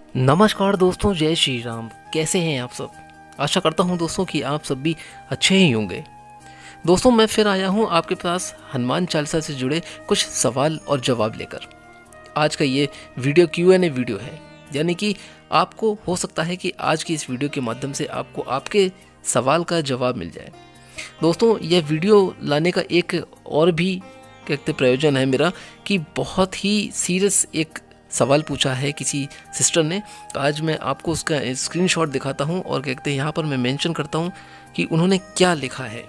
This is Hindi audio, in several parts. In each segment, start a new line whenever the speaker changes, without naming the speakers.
नमस्कार दोस्तों, जय श्री राम। कैसे हैं आप सब? आशा करता हूं दोस्तों कि आप सब भी अच्छे ही होंगे। दोस्तों, मैं फिर आया हूं आपके पास हनुमान चालीसा से जुड़े कुछ सवाल और जवाब लेकर। आज का ये वीडियो Q&A वीडियो है, यानी कि आपको हो सकता है कि आज की इस वीडियो के माध्यम से आपको आपके सवाल का जवाब मिल जाए। दोस्तों, यह वीडियो लाने का एक और भी कहते प्रयोजन है मेरा कि बहुत ही सीरियस एक सवाल पूछा है किसी सिस्टर ने। आज मैं आपको उसका स्क्रीनशॉट दिखाता हूं और कहते हैं यहाँ पर मैं मेंशन करता हूं कि उन्होंने क्या लिखा है।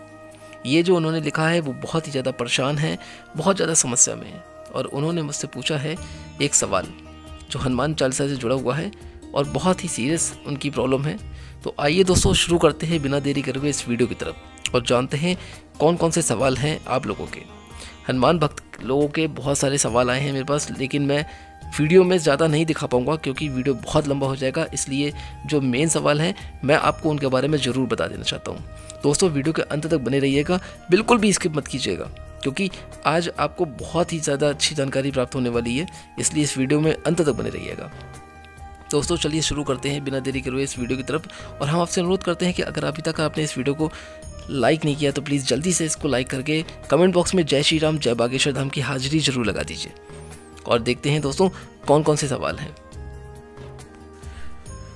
ये जो उन्होंने लिखा है वो बहुत ही ज़्यादा परेशान है, बहुत ज़्यादा समस्या में है, और उन्होंने मुझसे पूछा है एक सवाल जो हनुमान चालीसा से जुड़ा हुआ है और बहुत ही सीरियस उनकी प्रॉब्लम है। तो आइए दोस्तों, शुरू करते हैं बिना देरी करे हुए इस वीडियो की तरफ और जानते हैं कौन कौन से सवाल हैं आप लोगों के। हनुमान भक्त लोगों के बहुत सारे सवाल आए हैं मेरे पास, लेकिन मैं वीडियो में ज़्यादा नहीं दिखा पाऊँगा क्योंकि वीडियो बहुत लंबा हो जाएगा। इसलिए जो मेन सवाल हैं मैं आपको उनके बारे में ज़रूर बता देना चाहता हूँ। दोस्तों, वीडियो के अंत तक बने रहिएगा, बिल्कुल भी स्किप मत कीजिएगा क्योंकि आज आपको बहुत ही ज़्यादा अच्छी जानकारी प्राप्त होने वाली है, इसलिए इस वीडियो में अंत तक बने रहिएगा। दोस्तों, चलिए शुरू करते हैं बिना देरी करे हुए इस वीडियो की तरफ। और हम आपसे अनुरोध करते हैं कि अगर अभी तक आपने इस वीडियो को लाइक नहीं किया तो प्लीज़ जल्दी से इसको लाइक करके कमेंट बॉक्स में जय श्री राम जय बागेश्वर धाम की हाजिरी जरूर लगा दीजिए। और देखते हैं दोस्तों कौन कौन से सवाल हैं।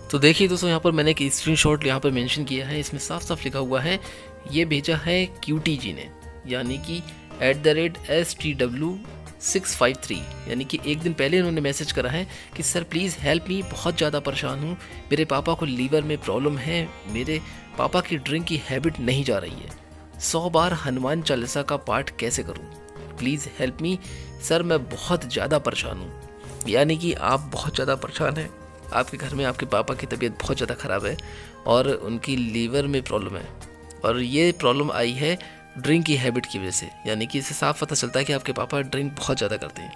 तो देखिए दोस्तों, यहाँ पर मैंने एक स्क्रीनशॉट यहाँ पर मेंशन किया है, इसमें साफ साफ लिखा हुआ है, ये भेजा है क्यूटी जी ने, यानी कि @STW653, यानी कि एक दिन पहले इन्होंने मैसेज करा है कि सर प्लीज़ हेल्प मी, बहुत ज़्यादा परेशान हूँ, मेरे पापा को लीवर में प्रॉब्लम है, मेरे पापा की ड्रिंक की हैबिट नहीं जा रही है, 100 बार हनुमान चालीसा का पाठ कैसे करूँ, प्लीज़ हेल्प मी सर, मैं बहुत ज़्यादा परेशान हूँ। यानी कि आप बहुत ज़्यादा परेशान हैं, आपके घर में आपके पापा की तबीयत बहुत ज़्यादा ख़राब है और उनकी लीवर में प्रॉब्लम है, और ये प्रॉब्लम आई है ड्रिंक की हैबिट की वजह से। यानी कि इससे साफ पता चलता है कि आपके पापा ड्रिंक बहुत ज़्यादा करते हैं।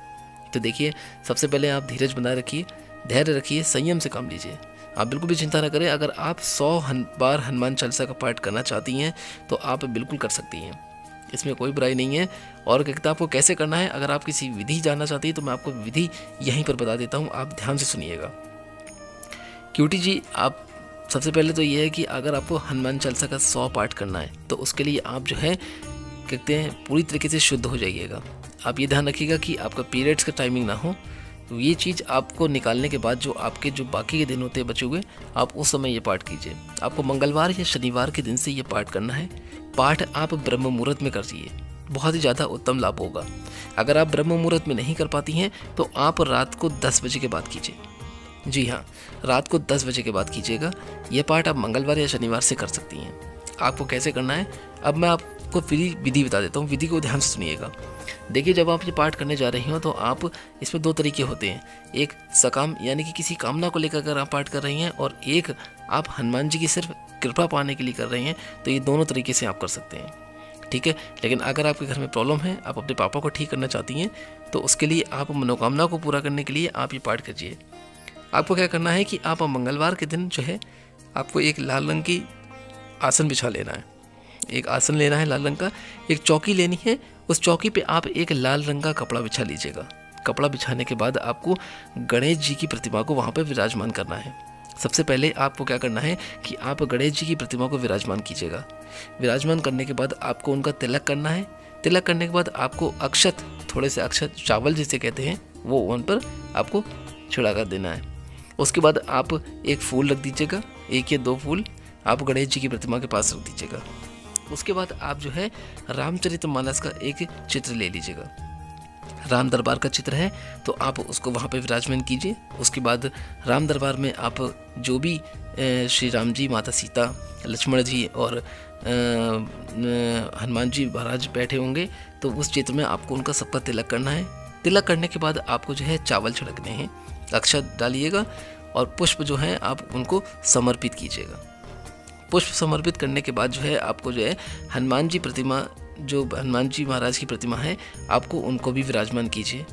तो देखिए, सबसे पहले आप धीरज बनाए रखिए, धैर्य रखिए, संयम से काम लीजिए। आप बिल्कुल भी चिंता न करें। अगर आप 100 बार हनुमान चालीसा का पाठ करना चाहती हैं तो आप बिल्कुल कर सकती हैं, इसमें कोई बुराई नहीं है। और कहता आपको कैसे करना है, अगर आप किसी विधि जानना चाहती हैं तो मैं आपको विधि यहीं पर बता देता हूँ, आप ध्यान से सुनिएगा। क्यूटी जी, आप सबसे पहले तो ये है कि अगर आपको हनुमान चालीसा का 100 पाठ करना है तो उसके लिए आप जो है कहते हैं पूरी तरीके से शुद्ध हो जाइएगा। आप ये ध्यान रखिएगा कि आपका पीरियड्स का टाइमिंग ना हो। तो ये चीज़ आपको निकालने के बाद जो आपके जो बाकी के दिन होते हैं बचे हुए, आप उस समय ये पाठ कीजिए। आपको मंगलवार या शनिवार के दिन से ये पाठ करना है। पाठ आप ब्रह्म मुहूर्त में करिए, बहुत ही ज़्यादा उत्तम लाभ होगा। अगर आप ब्रह्म मुहूर्त में नहीं कर पाती हैं तो आप रात को 10 बजे के बाद कीजिए। जी हाँ, रात को 10 बजे के बाद कीजिएगा। यह पाठ आप मंगलवार या शनिवार से कर सकती हैं। आपको कैसे करना है अब मैं आपको विधि बता देता हूँ, विधि को ध्यान से सुनिएगा। देखिए, जब आप ये पाठ करने जा रही हो तो आप इसमें 2 तरीके होते हैं, एक सकाम यानी कि किसी कामना को लेकर अगर आप पाठ कर रही हैं, और एक आप हनुमान जी की सिर्फ कृपा पाने के लिए कर रही हैं। तो ये दोनों तरीके से आप कर सकते हैं, ठीक है। लेकिन अगर आपके घर में प्रॉब्लम है, आप अपने पापा को ठीक करना चाहती हैं, तो उसके लिए आप मनोकामना को पूरा करने के लिए आप ये पाठ कीजिए। आपको क्या करना है कि आप मंगलवार के दिन जो है आपको एक लाल रंग की आसन बिछा लेना है, एक आसन लेना है लाल रंग का, एक चौकी लेनी है, उस चौकी पे आप एक लाल रंग का कपड़ा बिछा लीजिएगा। कपड़ा बिछाने के बाद आपको गणेश जी की प्रतिमा को वहाँ पे विराजमान करना है। सबसे पहले आपको क्या करना है कि आप गणेश जी की प्रतिमा को विराजमान कीजिएगा। विराजमान करने के बाद आपको उनका तिलक करना है। तिलक करने के बाद आपको अक्षत, थोड़े से अक्षत, चावल जिसे कहते हैं, वो उन पर आपको छिड़ा कर देना है। उसके बाद आप एक फूल रख दीजिएगा, 1 या 2 फूल आप गणेश जी की प्रतिमा के पास रख दीजिएगा। उसके बाद आप जो है रामचरितमानस का एक चित्र ले लीजिएगा। राम दरबार का चित्र है तो आप उसको वहाँ पे विराजमान कीजिए। उसके बाद राम दरबार में आप जो भी श्री राम जी, माता सीता, लक्ष्मण जी और हनुमान जी महाराज बैठे होंगे, तो उस चित्र में आपको उनका सबका तिलक करना है। तिलक करने के बाद आपको जो है चावल छिड़कने हैं, अक्षत डालिएगा और पुष्प जो है आप उनको समर्पित कीजिएगा। पुष्प समर्पित करने के बाद जो है आपको जो है हनुमान जी प्रतिमा, जो हनुमान जी महाराज की प्रतिमा है, आपको उनको भी विराजमान कीजिए।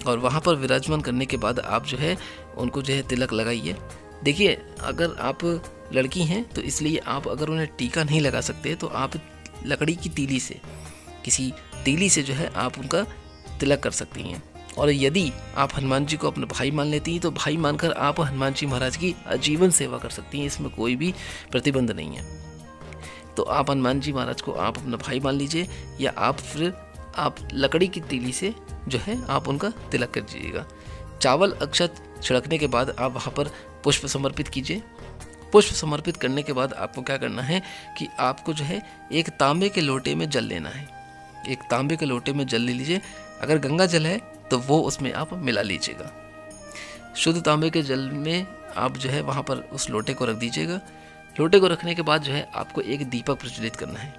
और वहाँ पर विराजमान करने के बाद आप जो है उनको जो है तिलक लगाइए। देखिए, अगर आप लड़की हैं तो इसलिए आप अगर उन्हें टीका नहीं लगा सकते तो आप लकड़ी की तीली से, किसी तीली से जो है आप उनका तिलक कर सकती हैं। और यदि आप हनुमान जी को अपना भाई मान लेती हैं तो भाई मानकर आप हनुमान जी महाराज की आजीवन सेवा कर सकती हैं, इसमें कोई भी प्रतिबंध नहीं है। तो आप हनुमान जी महाराज को आप अपना भाई मान लीजिए, या आप फिर आप लकड़ी की तीली से जो है आप उनका तिलक कर दीजिएगा। चावल अक्षत छिड़कने के बाद आप वहाँ पर पुष्प समर्पित कीजिए। पुष्प समर्पित करने के बाद आपको क्या करना है कि आपको जो है एक तांबे के लोटे में जल लेना है। एक तांबे के लोटे में जल ले लीजिए, अगर गंगा जल है तो वो उसमें आप मिला लीजिएगा। शुद्ध तांबे के जल में आप जो है वहाँ पर उस लोटे को रख दीजिएगा। लोटे को रखने के बाद जो है आपको एक दीपक प्रज्वलित करना है।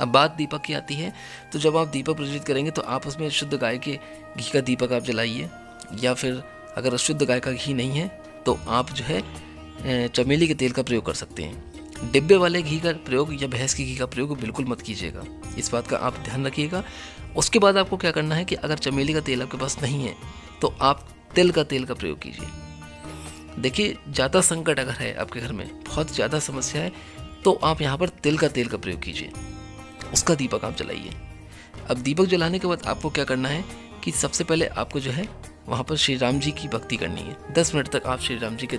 अब बात दीपक की आती है, तो जब आप दीपक प्रज्वलित करेंगे तो आप उसमें शुद्ध गाय के घी का दीपक आप जलाइए, या फिर अगर शुद्ध गाय का घी नहीं है तो आप जो है चमेली के तेल का प्रयोग कर सकते हैं। डिब्बे वाले घी का प्रयोग या भैंस के घी का प्रयोग बिल्कुल मत कीजिएगा, इस बात का आप ध्यान रखिएगा। उसके बाद आपको क्या करना है कि अगर चमेली का तेल आपके पास नहीं है तो आप तिल का तेल का प्रयोग कीजिए। देखिए, ज़्यादा संकट अगर है आपके घर में, बहुत ज़्यादा समस्या है, तो आप यहाँ पर तिल का तेल का प्रयोग कीजिए, उसका दीपक आप जलाइए। अब दीपक जलाने के बाद आपको क्या करना है कि सबसे पहले आपको जो है वहाँ पर श्री राम जी की भक्ति करनी है। 10 मिनट तक आप श्री राम जी के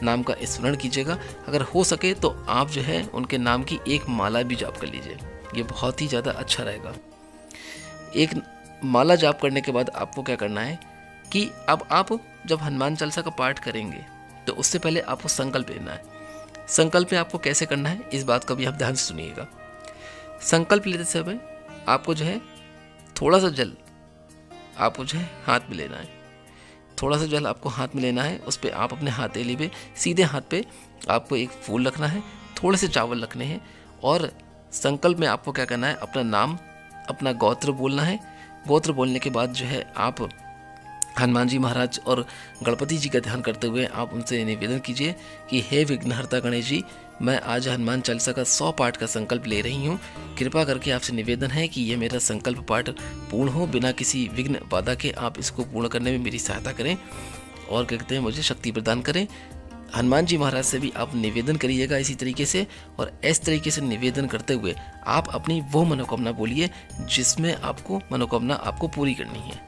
नाम का स्मरण कीजिएगा। अगर हो सके तो आप जो है उनके नाम की एक माला भी जाप कर लीजिए, ये बहुत ही ज़्यादा अच्छा रहेगा। एक माला जाप करने के बाद आपको क्या करना है कि अब आप जब हनुमान चालीसा का पाठ करेंगे तो उससे पहले आपको संकल्प लेना है। संकल्प में आपको कैसे करना है इस बात का भी आप ध्यान से सुनिएगा। संकल्प लेते समय आपको जो है थोड़ा सा जल आपको जो है हाथ में लेना है। थोड़ा सा जल आपको हाथ में लेना है, उस पर आप अपने हथेली पे सीधे हाथ पे आपको एक फूल रखना है, थोड़े से चावल रखने हैं, और संकल्प में आपको क्या करना है अपना नाम अपना गोत्र बोलना है। गोत्र बोलने के बाद जो है आप हनुमान जी महाराज और गणपति जी का ध्यान करते हुए आप उनसे निवेदन कीजिए कि हे विघ्नहर्ता गणेश जी, मैं आज हनुमान चालीसा का 100 पाठ का संकल्प ले रही हूँ। कृपा करके आपसे निवेदन है कि यह मेरा संकल्प पाठ पूर्ण हो, बिना किसी विघ्न बाधा के आप इसको पूर्ण करने में मेरी सहायता करें और कहते हैं मुझे शक्ति प्रदान करें। हनुमान जी महाराज से भी आप निवेदन करिएगा इसी तरीके से, और इस तरीके से निवेदन करते हुए आप अपनी वो मनोकामना बोलिए जिसमें आपको मनोकामना आपको पूरी करनी है।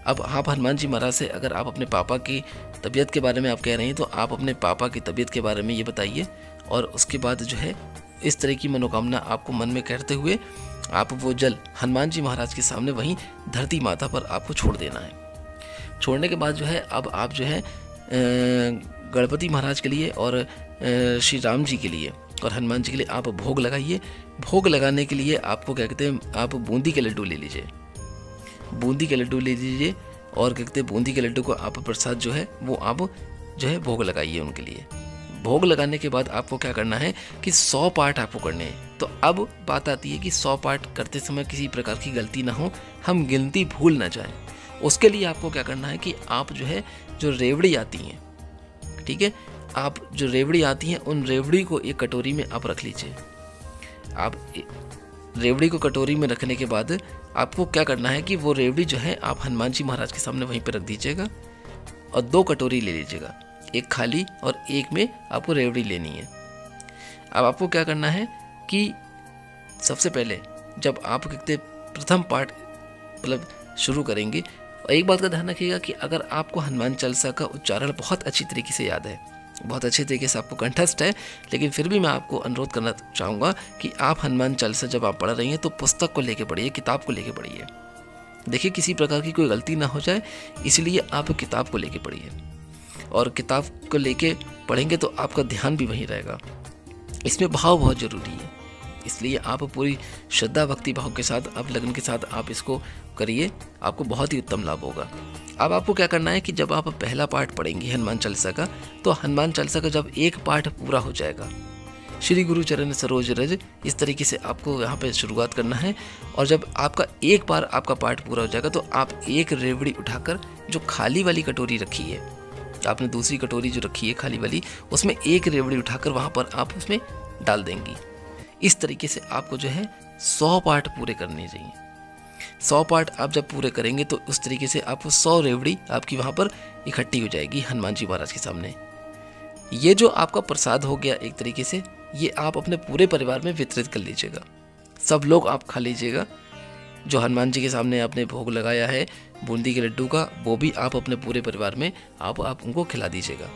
अब आप हनुमान जी महाराज से अगर आप अपने पापा की तबीयत के बारे में आप कह रहे हैं तो आप अपने पापा की तबीयत के बारे में ये बताइए, और उसके बाद जो है इस तरह की मनोकामना आपको मन में कहते हुए आप वो जल हनुमान जी महाराज के सामने वहीं धरती माता पर आपको छोड़ देना है। छोड़ने के बाद जो है अब आप जो है गणपति महाराज के लिए और श्री राम जी के लिए और हनुमान जी के लिए आप भोग लगाइए। भोग लगाने के लिए आपको क्या कहते हैं आप बूंदी के लड्डू ले लीजिए, बूंदी के लड्डू ले लीजिए, और क्या कहते हैं बूंदी के लड्डू को आप प्रसाद जो है वो आप जो है भोग लगाइए उनके लिए। भोग लगाने के बाद आपको क्या करना है कि 100 पाठ आपको करने हैं। तो अब बात आती है कि 100 पाठ करते समय किसी प्रकार की गलती ना हो, हम गिनती भूल ना जाएं। उसके लिए आपको क्या करना है कि आप जो है जो रेवड़ी आती हैं, ठीक है, आप जो रेवड़ी आती हैं उन रेवड़ी को एक कटोरी में आप रख लीजिए। आप रेवड़ी को कटोरी में रखने के बाद आपको क्या करना है कि वो रेवड़ी जो है आप हनुमान जी महाराज के सामने वहीं पर रख दीजिएगा, और 2 कटोरी ले लीजिएगा, एक खाली और एक में आपको रेवड़ी लेनी है। अब आपको क्या करना है कि सबसे पहले जब आप कहते प्रथम पाठ मतलब शुरू करेंगे, और एक बात का ध्यान रखिएगा कि अगर आपको हनुमान चालीसा का उच्चारण बहुत अच्छी तरीके से याद है, बहुत अच्छे तरीके से आपको कंठस्थ है, लेकिन फिर भी मैं आपको अनुरोध करना चाहूँगा कि आप हनुमान चालीसा जब आप पढ़ रही हैं तो पुस्तक को लेके पढ़िए, किताब को लेके पढ़िए। देखिए किसी प्रकार की कोई गलती ना हो जाए, इसलिए आप किताब को लेके पढ़िए, और किताब को लेके पढ़ेंगे तो आपका ध्यान भी वहीं रहेगा। इसमें भाव बहुत ज़रूरी है, इसलिए आप पूरी श्रद्धा भक्ति भाव के साथ आप लगन के साथ आप इसको करिए, आपको बहुत ही उत्तम लाभ होगा। अब आपको क्या करना है कि जब आप पहला पाठ पढ़ेंगे हनुमान चालीसा का, तो हनुमान चालीसा का जब एक पाठ पूरा हो जाएगा, श्री गुरु चरण सरोज रज, इस तरीके से आपको यहाँ पे शुरुआत करना है। और जब आपका एक बार आपका पाठ पूरा हो जाएगा तो आप एक रेवड़ी उठाकर जो खाली वाली कटोरी रखी है, आपने दूसरी कटोरी जो रखी है खाली वाली, उसमें एक रेवड़ी उठाकर वहाँ पर आप उसमें डाल देंगी। इस तरीके से आपको जो है 100 पाठ पूरे करने चाहिए। 100 पाठ आप जब पूरे करेंगे तो उस तरीके से आपको 100 रेवड़ी आपकी वहाँ पर इकट्ठी हो जाएगी हनुमान जी महाराज के सामने। ये जो आपका प्रसाद हो गया एक तरीके से, ये आप अपने पूरे परिवार में वितरित कर लीजिएगा, सब लोग आप खा लीजिएगा। जो हनुमान जी के सामने आपने भोग लगाया है, बूंदी के लड्डू का, वो भी आप अपने पूरे परिवार में आप उनको खिला दीजिएगा।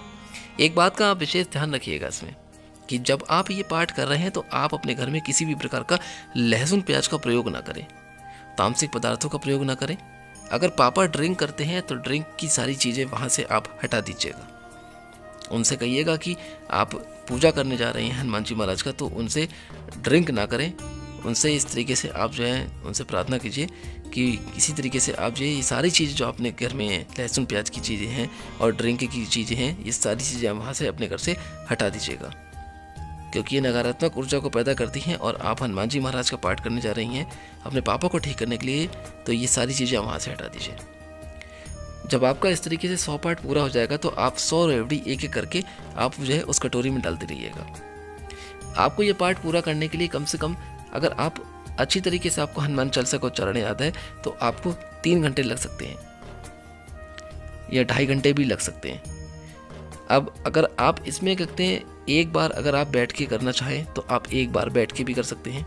एक बात का आप विशेष ध्यान रखिएगा इसमें कि जब आप ये पाठ कर रहे हैं तो आप अपने घर में किसी भी प्रकार का लहसुन प्याज का प्रयोग ना करें, तामसिक पदार्थों का प्रयोग ना करें। अगर पापा ड्रिंक करते हैं तो ड्रिंक की सारी चीज़ें वहाँ से आप हटा दीजिएगा। उनसे कहिएगा कि आप पूजा करने जा रहे हैं हनुमान जी महाराज का, तो उनसे ड्रिंक ना करें। उनसे इस तरीके से आप जो है उनसे प्रार्थना कीजिए कि किसी तरीके से आप जो ये सारी चीज़ जो अपने घर में लहसुन प्याज की चीज़ें हैं और ड्रिंक की चीज़ें हैं, ये सारी चीज़ें वहाँ से अपने घर से हटा दीजिएगा, क्योंकि ये नकारात्मक ऊर्जा को पैदा करती हैं। और आप हनुमान जी महाराज का पाठ करने जा रही हैं अपने पापा को ठीक करने के लिए, तो ये सारी चीज़ें वहाँ से हटा दीजिए। जब आपका इस तरीके से 100 पाठ पूरा हो जाएगा तो आप 100 रेवड़ी एक एक करके आप जो है उस कटोरी में डालते रहिएगा। आपको ये पाठ पूरा करने के लिए कम से कम, अगर आप अच्छी तरीके से आपको हनुमान चालीसा का उच्चारण याद है, तो आपको 3 घंटे लग सकते हैं या 2.5 घंटे भी लग सकते हैं। अब अगर आप इसमें कहते हैं एक बार अगर आप बैठ के करना चाहें तो आप एक बार बैठ के भी कर सकते हैं।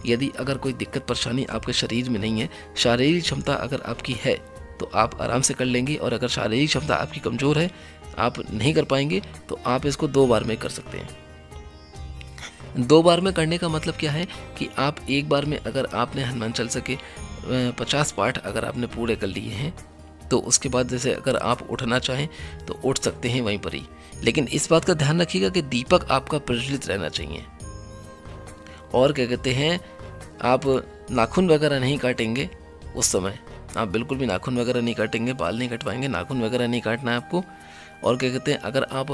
यदि अगर कोई दिक्कत परेशानी आपके शरीर में नहीं है, शारीरिक क्षमता अगर आपकी है तो आप आराम से कर लेंगे। और अगर शारीरिक क्षमता आपकी कमज़ोर है, आप नहीं कर पाएंगे, तो आप इसको 2 बार में कर सकते हैं। 2 बार में करने का मतलब क्या है कि आप एक बार में अगर आपने हनुमान चालीसा के 50 पाठ अगर आपने पूरे कर लिए हैं, तो उसके बाद जैसे अगर आप उठना चाहें तो उठ सकते हैं वहीं पर ही। लेकिन इस बात का ध्यान रखिएगा कि दीपक आपका प्रज्वलित रहना चाहिए। और क्या कहते हैं, आप नाखून वगैरह नहीं काटेंगे उस समय, आप बिल्कुल भी नाखून वगैरह नहीं काटेंगे, बाल नहीं कटवाएंगे, नाखून वगैरह नहीं काटना है आपको। और क्या कहते हैं, अगर आप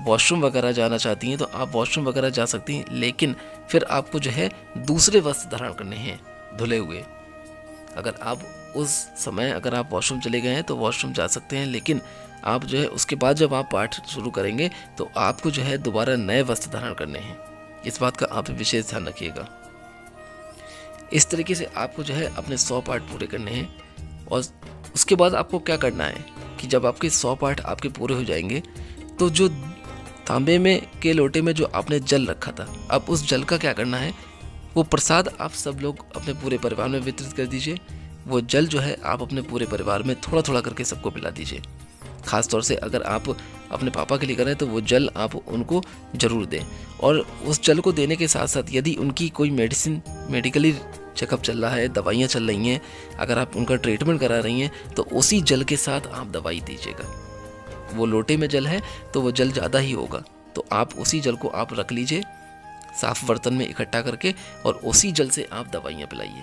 वॉशरूम वगैरह जाना चाहती हैं तो आप वॉशरूम वगैरह जा सकती हैं, लेकिन फिर आपको जो है दूसरे वस्त्र धारण करने हैं धुले हुए। अगर आप उस समय अगर आप वॉशरूम चले गए हैं तो वॉशरूम जा सकते हैं, लेकिन आप जो है उसके बाद जब आप पाठ शुरू करेंगे तो आपको जो है दोबारा नए वस्त्र धारण करने हैं। इस बात का आप विशेष ध्यान रखिएगा। इस तरीके से आपको जो है अपने 100 पाठ पूरे करने हैं। और उसके बाद आपको क्या करना है कि जब आपके 100 पाठ आपके पूरे हो जाएंगे तो जो तांबे में के लोटे में जो आपने जल रखा था, अब उस जल का क्या करना है, वो प्रसाद आप सब लोग अपने पूरे परिवार में वितरित कर दीजिए। वो जल जो है आप अपने पूरे परिवार में थोड़ा थोड़ा करके सबको पिला दीजिए। ख़ास तौर से अगर आप अपने पापा के लिए कर रहे हैं तो वो जल आप उनको ज़रूर दें। और उस जल को देने के साथ साथ यदि उनकी कोई मेडिकली चेकअप चल रहा है, दवाइयाँ चल रही हैं, अगर आप उनका ट्रीटमेंट करा रही हैं, तो उसी जल के साथ आप दवाई दीजिएगा। वो लोटे में जल है तो वो जल ज़्यादा ही होगा, तो आप उसी जल को आप रख लीजिए साफ़ बर्तन में इकट्ठा करके, और उसी जल से आप दवाइयाँ पिलाइए,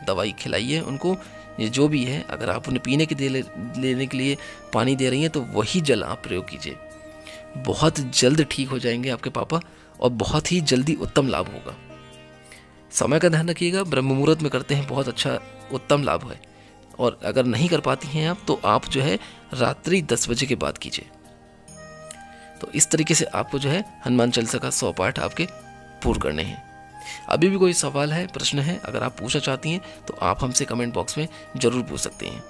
दवाई खिलाइए उनको। ये जो भी है, अगर आप उन्हें पीने के लेने के लिए पानी दे रही हैं तो वही जल आप प्रयोग कीजिए। बहुत जल्द ठीक हो जाएंगे आपके पापा और बहुत ही जल्दी उत्तम लाभ होगा। समय का ध्यान रखिएगा, ब्रह्म मुहूर्त में करते हैं, बहुत अच्छा उत्तम लाभ है। और अगर नहीं कर पाती हैं आप तो आप जो है रात्रि 10 बजे के बाद कीजिए। तो इस तरीके से आपको जो है हनुमान चालीसा का 100 पाठ आपके पूर्ण करने हैं। अभी भी कोई सवाल है, प्रश्न है, अगर आप पूछना चाहती हैं तो आप हमसे कमेंट बॉक्स में ज़रूर पूछ सकते हैं।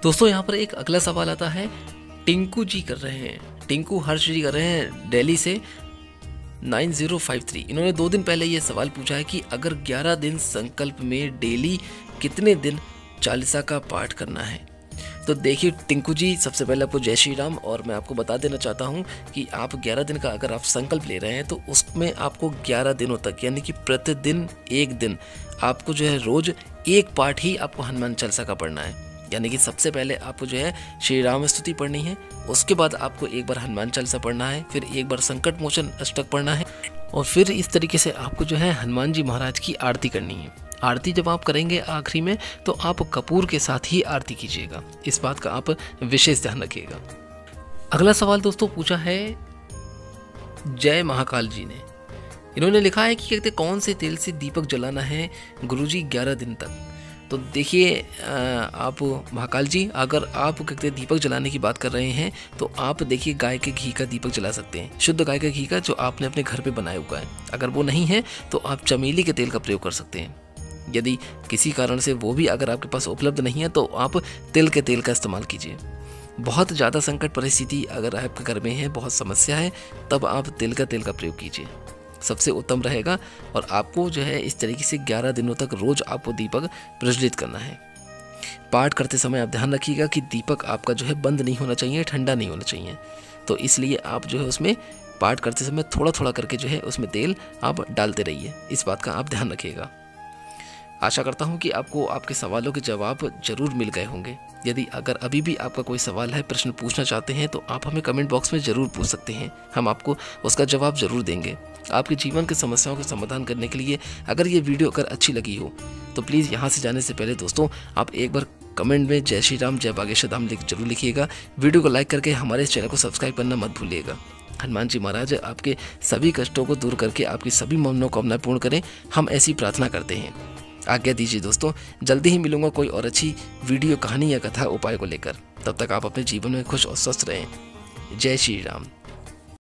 दोस्तों यहाँ पर एक अगला सवाल आता है, टिंकू जी कर रहे हैं, टिंकू हर्ष जी कर रहे हैं दिल्ली से 9053। इन्होंने 2 दिन पहले ये सवाल पूछा है कि अगर 11 दिन संकल्प में डेली कितने दिन चालीसा का पाठ करना है। तो देखिए टिंकू जी, सबसे पहले आपको जय श्री राम। और मैं आपको बता देना चाहता हूँ कि आप 11 दिन का अगर आप संकल्प ले रहे हैं तो उसमें आपको 11 दिनों तक, यानी कि प्रतिदिन 1 दिन आपको जो है रोज़ 1 पाठ ही आपको हनुमान चालीसा का पढ़ना है। यानी कि सबसे पहले आपको जो है श्री राम स्तुति पढ़नी है, उसके बाद आपको एक बार हनुमान चालीसा पढ़ना है, फिर एक बार संकट मोचन अष्टक पढ़ना है, और फिर इस तरीके से आपको जो है हनुमान जी महाराज की आरती करनी है। आरती जब आप करेंगे आखिरी में तो आप कपूर के साथ ही आरती कीजिएगा। इस बात का आप विशेष ध्यान रखिएगा। अगला सवाल दोस्तों पूछा है जय महाकाल जी ने। इन्होंने लिखा है कि कहते कौन से तेल से दीपक जलाना है गुरुजी 11 दिन तक। तो देखिए आप महाकाल जी, अगर आप कहते दीपक जलाने की बात कर रहे हैं तो आप देखिए गाय के घी का दीपक जला सकते हैं, शुद्ध गाय के घी का जो आपने अपने घर पे बनाया हुआ है। अगर वो नहीं है तो आप चमेली के तेल का प्रयोग कर सकते हैं। यदि किसी कारण से वो भी अगर आपके पास उपलब्ध नहीं है तो आप तिल के तेल का इस्तेमाल कीजिए। बहुत ज़्यादा संकट परिस्थिति अगर आपके घर में है, बहुत समस्या है, तब आप तिल का तेल का प्रयोग कीजिए। सबसे उत्तम रहेगा। और आपको जो है इस तरीके से 11 दिनों तक रोज़ आपको दीपक प्रज्वलित करना है। पाठ करते समय आप ध्यान रखिएगा कि दीपक आपका जो है बंद नहीं होना चाहिए, ठंडा नहीं होना चाहिए। तो इसलिए आप जो है उसमें पाठ करते समय थोड़ा थोड़ा करके जो है उसमें तेल आप डालते रहिए, इस बात का आप ध्यान रखिएगा। आशा करता हूँ कि आपको आपके सवालों के जवाब जरूर मिल गए होंगे। यदि अगर अभी भी आपका कोई सवाल है, प्रश्न पूछना चाहते हैं, तो आप हमें कमेंट बॉक्स में ज़रूर पूछ सकते हैं, हम आपको उसका जवाब ज़रूर देंगे। आपके जीवन की समस्याओं का समाधान करने के लिए अगर ये वीडियो अगर अच्छी लगी हो तो प्लीज़ यहाँ से जाने से पहले दोस्तों आप एक बार कमेंट में जय श्री राम, जय बागेश्वर धाम जरूर लिखिएगा। वीडियो को लाइक करके हमारे इस चैनल को सब्सक्राइब करना मत भूलिएगा। हनुमान जी महाराज आपके सभी कष्टों को दूर करके आपकी सभी मनोकामनाएं पूर्ण करें, हम ऐसी प्रार्थना करते हैं। आज्ञा दीजिए दोस्तों, जल्दी ही मिलूंगा कोई और अच्छी वीडियो, कहानी या कथा उपाय को लेकर। तब तक आप अपने जीवन में खुश और स्वस्थ रहें। जय श्री राम।